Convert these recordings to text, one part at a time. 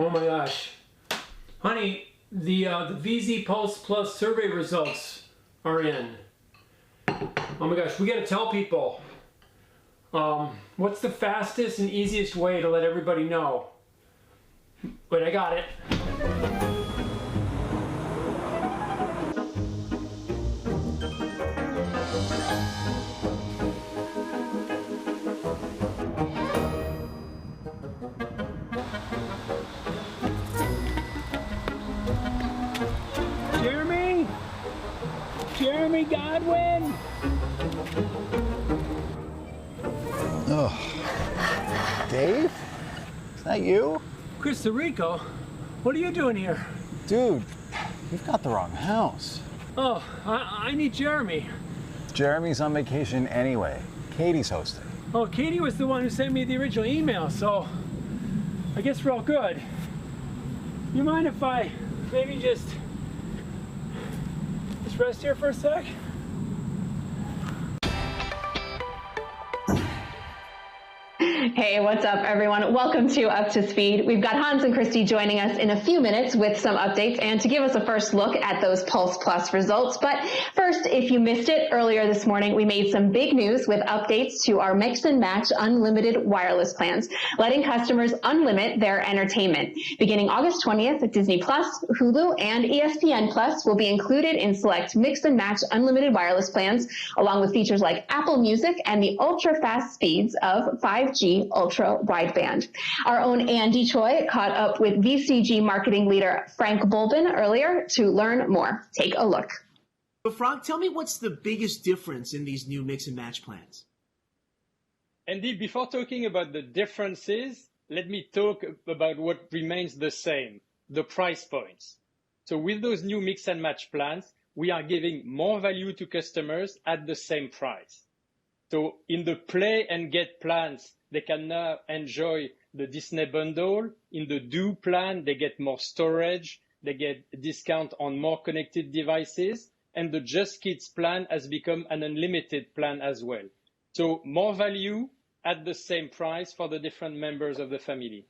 Oh my gosh. Honey, the VZPulse Plus survey results are in. Oh my gosh, we gotta tell people. What's the fastest and easiest way to let everybody know? Wait, I got it. Jeremy Godwin! Oh, Dave? Is that you? Costa Rica? What are you doing here? Dude, you've got the wrong house. Oh, I need Jeremy. Jeremy's on vacation anyway. Katie's hosting. Oh, Katie was the one who sent me the original email, so I guess we're all good. You mind if I maybe just rest here for a sec? Hey, what's up, everyone? Welcome to Up to Speed. We've got Hans and Christy joining us in a few minutes with some updates and to give us a first look at those Pulse Plus results. But first, if you missed it earlier this morning, we made some big news with updates to our Mix and Match unlimited wireless plans, letting customers unlimit their entertainment. Beginning August 20th, Disney Plus, Hulu, and ESPN Plus will be included in select Mix and Match unlimited wireless plans, along with features like Apple Music and the ultra-fast speeds of 5G ultra wideband. Our own Andy Choi caught up with VCG marketing leader Frank Bulbin earlier to learn more. Take a look. So Frank, tell me what's the biggest difference in these new mix and match plans? Andy, before talking about the differences, let me talk about what remains the same, the price points. So with those new mix and match plans, we are giving more value to customers at the same price. So in the Play and Get plans, they can now enjoy the Disney bundle. In the Do plan, they get more storage, they get a discount on more connected devices, and the Just Kids plan has become an unlimited plan as well. So more value at the same price for the different members of the family.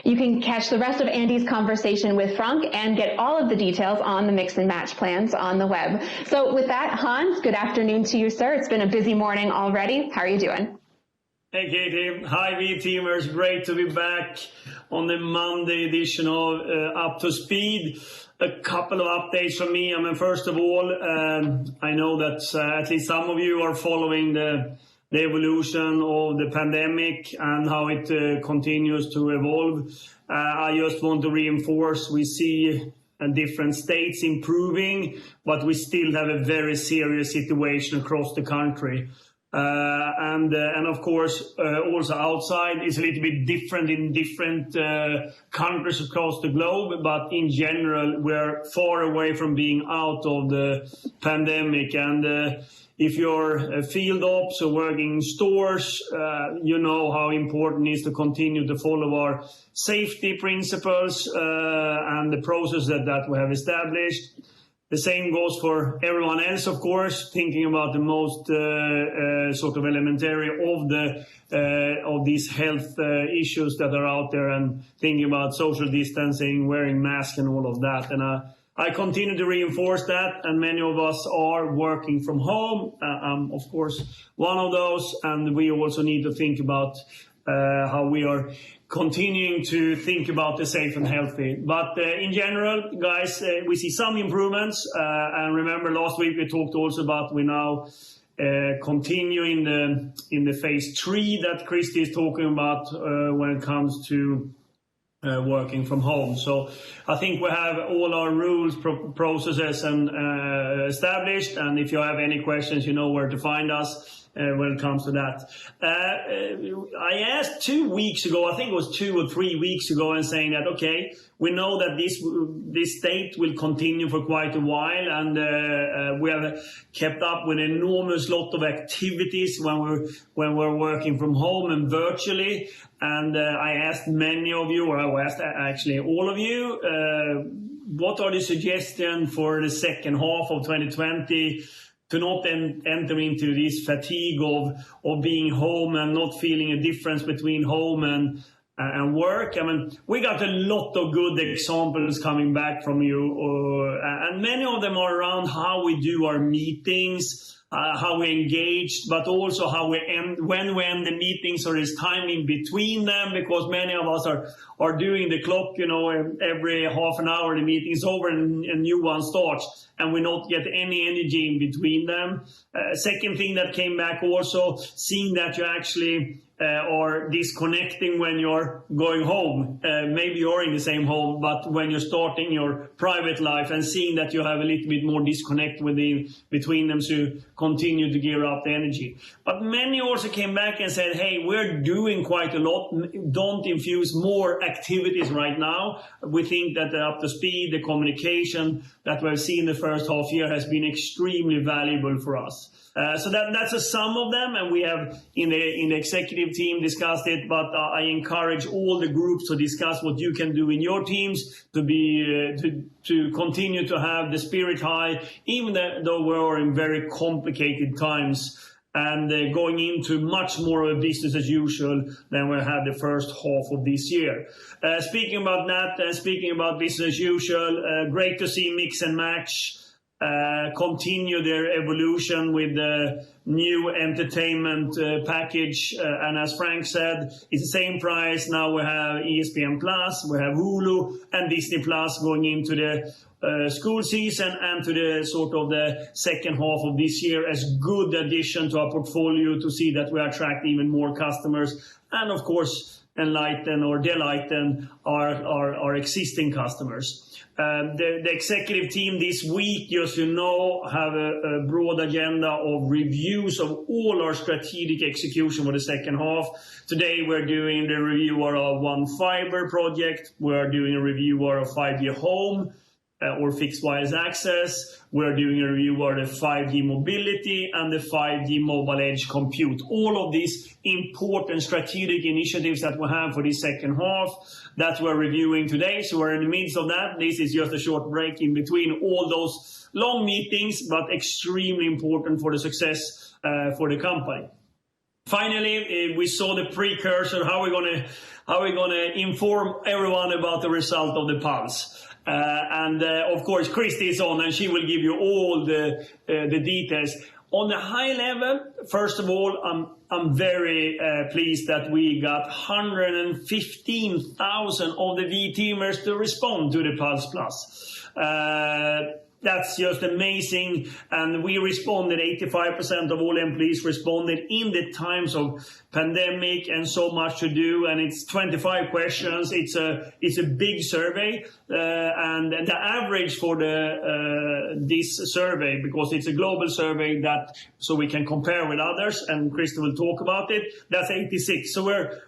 You can catch the rest of Andy's conversation with Frank and get all of the details on the Mix and Match plans on the web. So with that, Hans, good afternoon to you, sir. It's been a busy morning already. How are you doing? Hey, Katie. Hi, V-Teamers. Great to be back on the Monday edition of Up to Speed. A couple of updates from me. I mean, first of all, I know that at least some of you are following the evolution of the pandemic and how it continues to evolve. I just want to reinforce we see different states improving, but we still have a very serious situation across the country. And of course, also outside is a little bit different in different countries across the globe, but in general, we're far away from being out of the pandemic. And if you're field ops or working in stores, you know how important it is to continue to follow our safety principles and the process that we have established. The same goes for everyone else, of course, thinking about the most sort of elementary of these health issues that are out there and thinking about social distancing, wearing masks and all of that. And I continue to reinforce that, and many of us are working from home. I'm, of course, one of those, and we also need to think about how we are continuing to think about the safe and healthy. But in general, guys, we see some improvements. And remember, last week we talked also about we now continue in the phase 3 that Christy is talking about when it comes to working from home. So I think we have all our rules, processes and established. And if you have any questions, you know where to find us when it comes to that. I asked 2 weeks ago, I think it was 2 or 3 weeks ago, and saying that, okay, we know that this state will continue for quite a while, and we have kept up with an enormous lot of activities when we're working from home and virtually. And I asked many of you, or I asked actually all of you, what are the suggestions for the second half of 2020 to not enter into this fatigue of being home and not feeling a difference between home and work. I mean, we got a lot of good examples coming back from you, and many of them are around how we do our meetings, how we engage, but also how we end, when we end the meetings, or is time in between them, because many of us are doing the clock, every half an hour the meeting is over and a new one starts, and we not get any energy in between them. Second thing that came back also, seeing that you actually or disconnecting when you're going home. Maybe you're in the same home, but when you're starting your private life, and seeing that you have a little bit more disconnect between them, so you continue to gear up the energy. But many also came back and said, hey, we're doing quite a lot. Don't infuse more activities right now. We think that they're up to speed. The communication that we've seen the first half year has been extremely valuable for us. So that's a sum of them, and we have in the executive team discussed it, but I encourage all the groups to discuss what you can do in your teams to continue to have the spirit high, even though we're in very complicated times, and going into much more of a business as usual than we had the first half of this year. Speaking about that, and speaking about business as usual, great to see Mix and Match continue their evolution with the new entertainment package. And as Frank said, it's the same price. Now we have ESPN Plus, we have Hulu and Disney Plus going into the school season and to the sort of the second half of this year, as good addition to our portfolio to see that we attract even more customers. And of course, enlighten or delighten our existing customers. The executive team this week, just have a broad agenda of reviews of all our strategic execution for the second half. Today we're doing the review of our One Fiber project. We're doing a review of our 5G home or fixed wireless access. We're doing a review of the 5G mobility and the 5G mobile edge compute. All of these important strategic initiatives that we have for this second half that we're reviewing today. So we're in the midst of that. This is just a short break in between all those long meetings, but extremely important for the success for the company. Finally, we saw the precursor. How are we gonna inform everyone about the result of the Pulse? Of course, Christy is on, and she will give you all the details. On the high level, first of all, I'm very pleased that we got 115,000 of the V-teamers to respond to the Pulse Plus. That's just amazing, and we responded. 85% of all employees responded in the times of pandemic and so much to do, and it's 25 questions. It's a big survey, and the average for this survey, because it's a global survey, that so we can compare with others, and Krista will talk about it. That's 86. So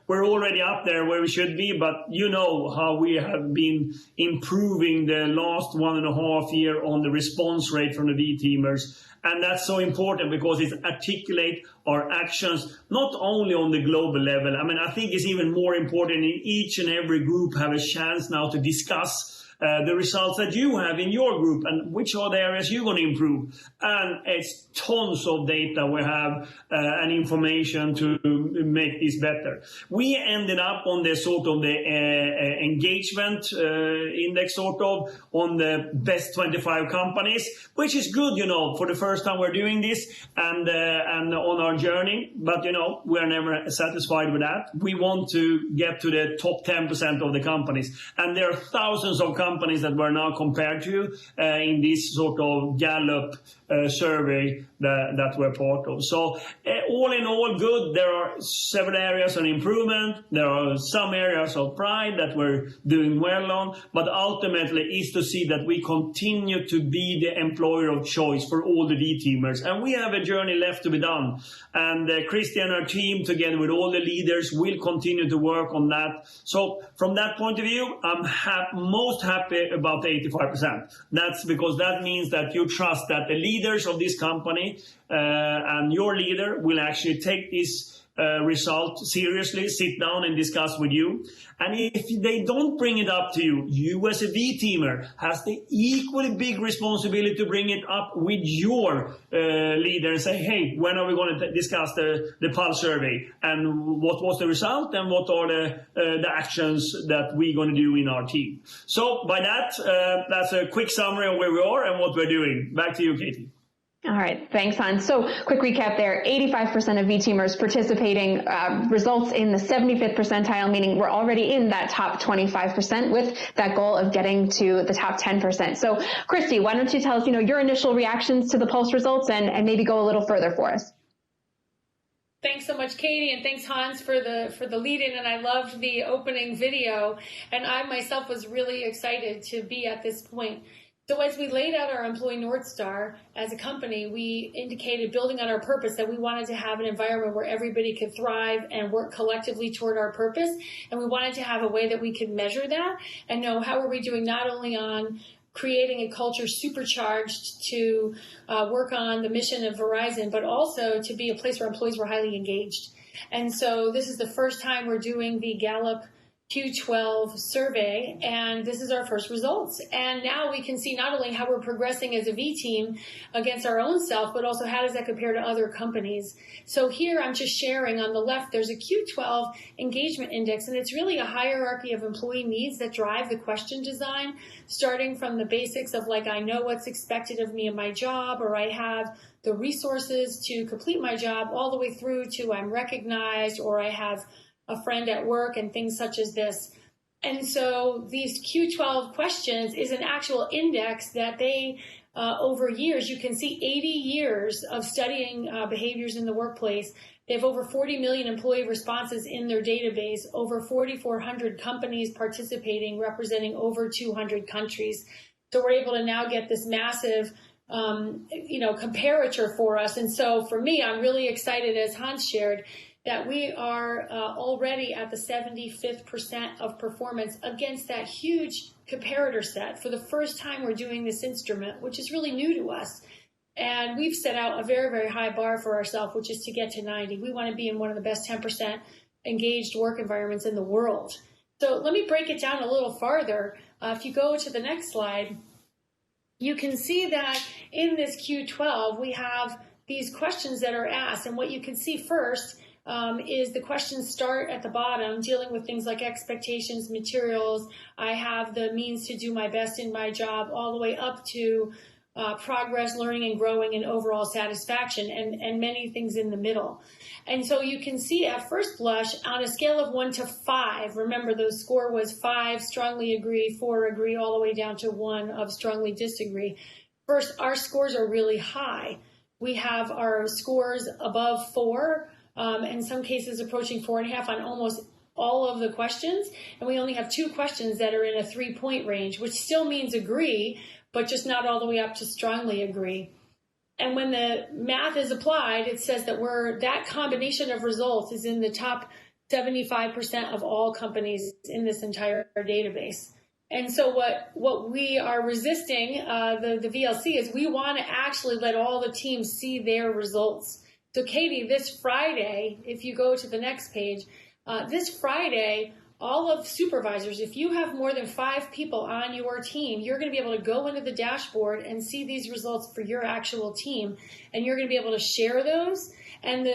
we're already up there where we should be, but you know how we have been improving the last 1.5 years on the response rate from the V-teamers. And that's so important because it articulates our actions, not only on the global level. I mean, I think it's even more important in each and every group have a chance now to discuss the results that you have in your group and which are the areas you're going to improve. And it's tons of data we have and information to make this better. We ended up on the sort of the engagement index, sort of on the best 25 companies, which is good, for the first time we're doing this and on our journey. But, we're never satisfied with that. We want to get to the top 10% of the companies. And there are thousands of companies that we're now compared to in this sort of Gallup survey that we're part of. So all in all, good. There are several areas of improvement. There are some areas of pride that we're doing well on, but ultimately is to see that we continue to be the employer of choice for all the V-teamers. And we have a journey left to be done. And Christy and our team, together with all the leaders, will continue to work on that. So from that point of view, I'm most happy about the 85%. That's because that means that you trust that the leaders of this company and your leader will actually take this result seriously, sit down and discuss with you. And if they don't bring it up to you, you as a V-teamer has the equally big responsibility to bring it up with your leader and say, hey, when are we going to discuss the Pulse survey? And what was the result? And what are the actions that we're going to do in our team? So by that, that's a quick summary of where we are and what we're doing. Back to you, Katie. All right. Thanks, Hans. So quick recap there, 85% of V-teamers participating results in the 75th percentile, meaning we're already in that top 25% with that goal of getting to the top 10%. So Christy, why don't you tell us, your initial reactions to the Pulse results and maybe go a little further for us. Thanks so much, Katie, and thanks, Hans, for the lead-in, and I loved the opening video, and I myself was really excited to be at this point. So as we laid out our employee North Star as a company, we indicated, building on our purpose, that we wanted to have an environment where everybody could thrive and work collectively toward our purpose. And we wanted to have a way that we could measure that and know how are we doing not only on creating a culture supercharged to work on the mission of Verizon, but also to be a place where employees were highly engaged. And so this is the first time we're doing the Gallup Q12 survey, and this is our first results. And now we can see not only how we're progressing as a V team against our own self, but also how does that compare to other companies. So here I'm just sharing on the left, there's a Q12 Engagement Index, and it's really a hierarchy of employee needs that drive the question design, starting from the basics of like, I know what's expected of me in my job, or I have the resources to complete my job, all the way through to I'm recognized, or I have a friend at work, and things such as this. And so these Q12 questions is an actual index that they, over years, you can see 80 years of studying behaviors in the workplace. They have over 40 million employee responses in their database, over 4,400 companies participating, representing over 200 countries. So we're able to now get this massive comparator for us. And so for me, I'm really excited, as Hans shared, that we are already at the 75th percent of performance against that huge comparator set. For the first time, we're doing this instrument, which is really new to us. And we've set out a very, very high bar for ourselves, which is to get to 90. We want to be in one of the best 10% engaged work environments in the world. So let me break it down a little farther. If you go to the next slide, you can see that in this Q12, we have these questions that are asked. And what you can see first is the questions start at the bottom, dealing with things like expectations, materials. I have the means to do my best in my job, all the way up to progress, learning and growing, and overall satisfaction, and many things in the middle. And so you can see at first blush, on a scale of 1 to 5, remember the score was 5, strongly agree, 4, agree, all the way down to 1 of strongly disagree. First, our scores are really high. We have our scores above 4, in some cases approaching 4.5 on almost all of the questions. And we only have 2 questions that are in a 3-point range, which still means agree, but just not all the way up to strongly agree. And when the math is applied, it says that that combination of results is in the top 75% of all companies in this entire database. And so what we are resisting, the VLC, is we want to actually let all the teams see their results. So Katie, this Friday, if you go to the next page, this Friday, all of supervisors, if you have more than 5 people on your team, you're going to be able to go into the dashboard and see these results for your actual team. And you're going to be able to share those. And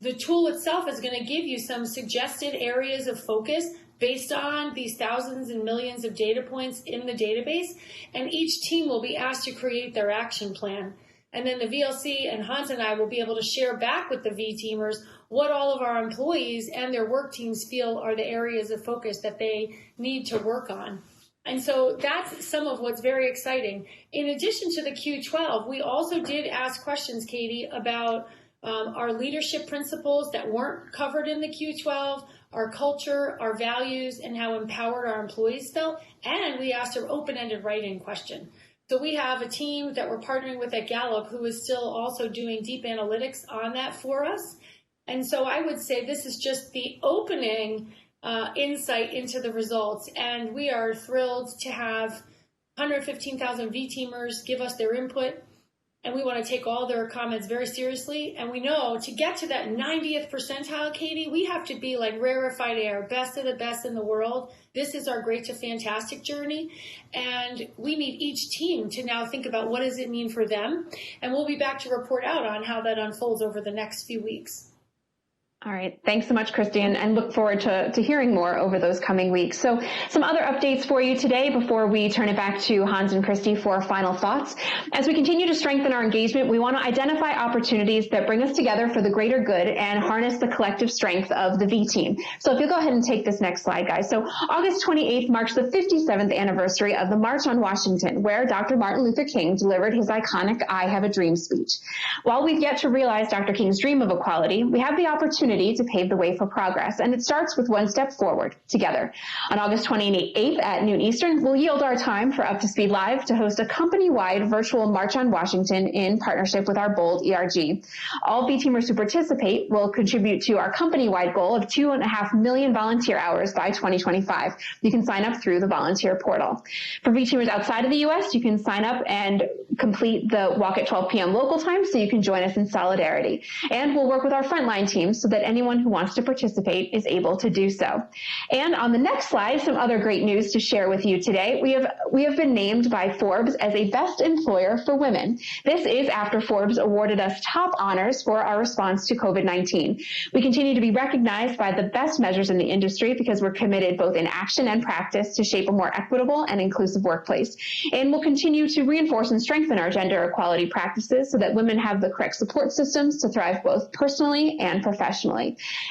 the tool itself is going to give you some suggested areas of focus based on these thousands and millions of data points in the database. And each team will be asked to create their action plan. And then the VLC and Hans and I will be able to share back with the V-teamers what all of our employees and their work teams feel are the areas of focus that they need to work on. And so that's some of what's very exciting. In addition to the Q12, we also did ask questions, Katie, about our leadership principles that weren't covered in the Q12, our culture, our values, and how empowered our employees felt. And we asked an open-ended write-in question. So we have a team that we're partnering with at Gallup who is still also doing deep analytics on that for us. And so I would say this is just the opening insight into the results. And we are thrilled to have 115,000 V-teamers give us their input. and we want to take all their comments very seriously. And we know to get to that 90th percentile, Katie, we have to be like rarefied air, best of the best in the world. This is our great to fantastic journey. And we need each team to now think about what does it mean for them. And we'll be back to report out on how that unfolds over the next few weeks. All right. Thanks so much, Christy, and look forward to hearing more over those coming weeks. So some other updates for you today before we turn it back to Hans and Christy for final thoughts. As we continue to strengthen our engagement, we want to identify opportunities that bring us together for the greater good and harness the collective strength of the V team. So if you'll go ahead and take this next slide, guys. So August 28th marks the 57th anniversary of the March on Washington, where Dr. Martin Luther King delivered his iconic I Have a Dream speech. While we've yet to realize Dr. King's dream of equality, we have the opportunity to pave the way for progress, and it starts with one step forward together. On August 28th at noon Eastern, we'll yield our time for Up to Speed Live to host a company-wide virtual March on Washington in partnership with our BOLD ERG. All V-teamers who participate will contribute to our company-wide goal of 2.5 million volunteer hours by 2025. You can sign up through the volunteer portal. For V-teamers outside of the U.S., you can sign up and complete the walk at 12 p.m. local time so you can join us in solidarity. And we'll work with our frontline teams so that anyone who wants to participate is able to do so. And on the next slide, some other great news to share with you today. We have been named by Forbes as a best employer for women. This is after Forbes awarded us top honors for our response to COVID-19. We continue to be recognized by the best measures in the industry because we're committed both in action and practice to shape a more equitable and inclusive workplace. And we'll continue to reinforce and strengthen our gender equality practices so that women have the correct support systems to thrive both personally and professionally.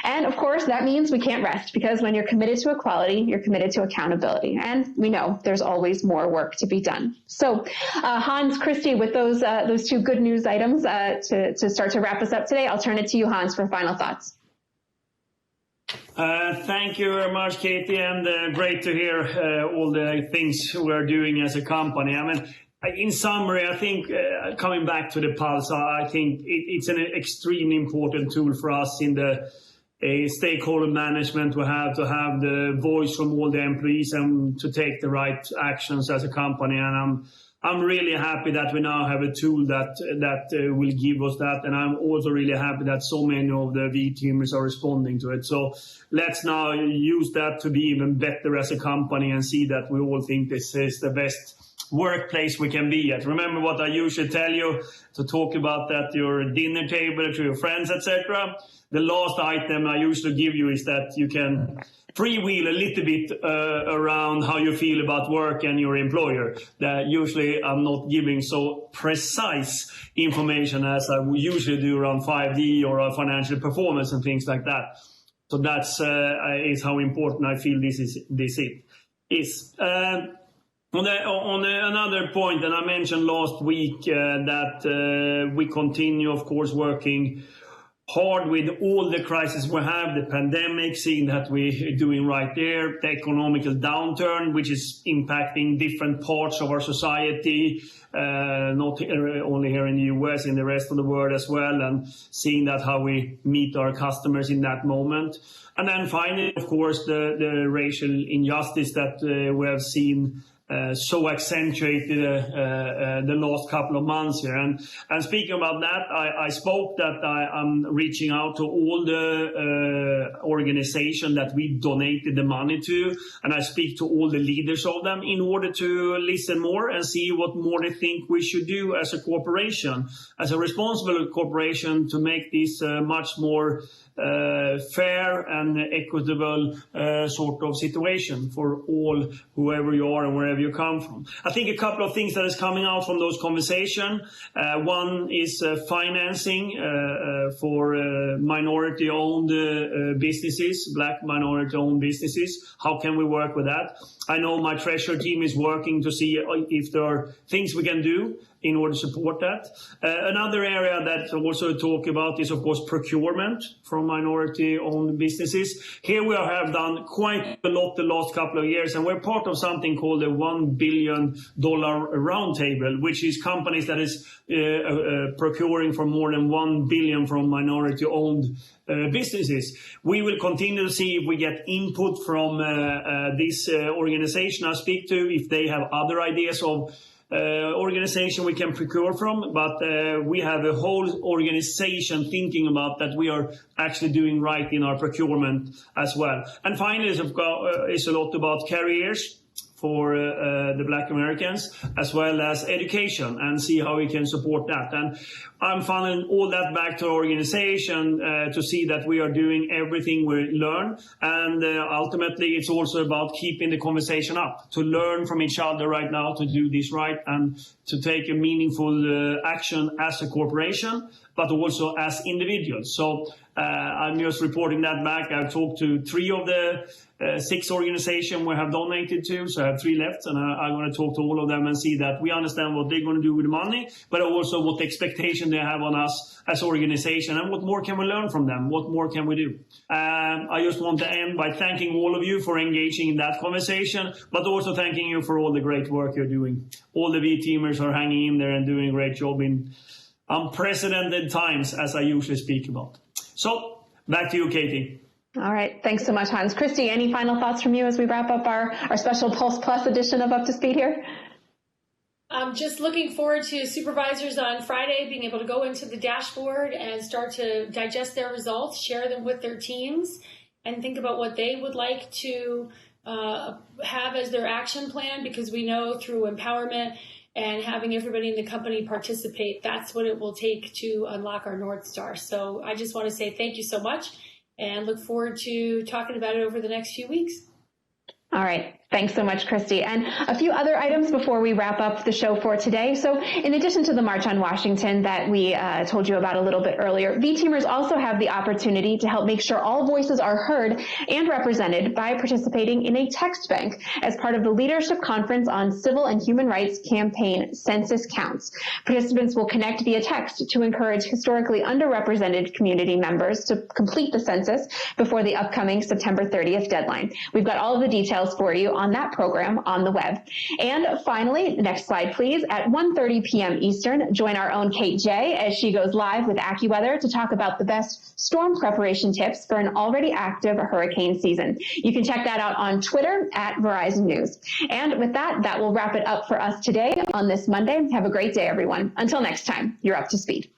And of course, that means we can't rest, because when you're committed to equality, you're committed to accountability. And we know there's always more work to be done. So Hans, Christy, with those two good news items to start to wrap us up today, I'll turn it to you, Hans, for final thoughts. Thank you very much, Katie, and great to hear all the things we're doing as a company. I mean, in summary, I think coming back to the Pulse, I think it's an extremely important tool for us in the stakeholder management. We have to have the voice from all the employees and to take the right actions as a company. And I'm really happy that we now have a tool that will give us that. And I'm also really happy that so many of the V-teamers are responding to it. So let's now use that to be even better as a company and see that we all think this is the best workplace we can be at. Remember what I usually tell you to talk about at your dinner table to your friends, etc. The last item I usually give you is that you can freewheel a little bit around how you feel about work and your employer. That usually I'm not giving so precise information as I would usually do around 5D or financial performance and things like that. So that's is how important I feel this is. On another point, and I mentioned last week that we continue, of course, working hard with all the crises we have, the pandemic, seeing that we're doing right there, the economical downturn, which is impacting different parts of our society, not only here in the US, in the rest of the world as well, and seeing that how we meet our customers in that moment. And then finally, of course, the racial injustice that we have seen so accentuated the last couple of months here. And speaking about that, I spoke that I'm reaching out to all the organizations that we donated the money to, and I speak to all the leaders of them in order to listen more and see what more they think we should do as a corporation, as a responsible corporation, to make this much more fair and equitable sort of situation for all, whoever you are and wherever you come from. I think a couple of things that is coming out from those conversations. One is financing for minority-owned businesses, black minority-owned businesses. How can we work with that? I know my treasury team is working to see if there are things we can do in order to support that. Another area that also talk about is, of course, procurement from minority-owned businesses. Here we have done quite a lot the last couple of years, and we're part of something called the $1 billion roundtable, which is companies that is procuring for more than $1 billion from minority-owned businesses. We will continue to see if we get input from this organization I speak to, if they have other ideas of organization we can procure from, but we have a whole organization thinking about that we are actually doing right in our procurement as well. And finally, is a lot about careers for the Black Americans, as well as education, and see how we can support that. And I'm funneling all that back to our organization to see that we are doing everything we learn. And ultimately, it's also about keeping the conversation up, to learn from each other right now, to do this right, and to take a meaningful action as a corporation, but also as individuals. So I'm just reporting that back. I've talked to 3 of the 6 organizations we have donated to, so I have 3 left, and I'm going to talk to all of them and see that we understand what they're going to do with the money, but also what the expectation they have on us as an organization, and what more can we learn from them, what more can we do. I just want to end by thanking all of you for engaging in that conversation, but also thanking you for all the great work you're doing. All the V-teamers are hanging in there and doing a great job in unprecedented times, as I usually speak about. So, back to you, Katie. All right. Thanks so much, Hans. Christy, any final thoughts from you as we wrap up our special Pulse Plus edition of Up to Speed here? I'm just looking forward to supervisors on Friday being able to go into the dashboard and start to digest their results, share them with their teams, and think about what they would like to have as their action plan, because we know through empowerment and having everybody in the company participate, that's what it will take to unlock our North Star. So I just want to say thank you so much and look forward to talking about it over the next few weeks. All right. Thanks so much, Christy. And a few other items before we wrap up the show for today. So in addition to the March on Washington that we told you about a little bit earlier, V-teamers also have the opportunity to help make sure all voices are heard and represented by participating in a text bank as part of the Leadership Conference on Civil and Human Rights campaign Census Counts. Participants will connect via text to encourage historically underrepresented community members to complete the census before the upcoming September 30th deadline. We've got all of the details for you on that program on the web. And finally, next slide, please. At 1:30 p.m. Eastern, join our own Kate J as she goes live with AccuWeather to talk about the best storm preparation tips for an already active hurricane season. You can check that out on Twitter at Verizon News. And with that, that will wrap it up for us today on this Monday. Have a great day, everyone. Until next time, you're up to speed.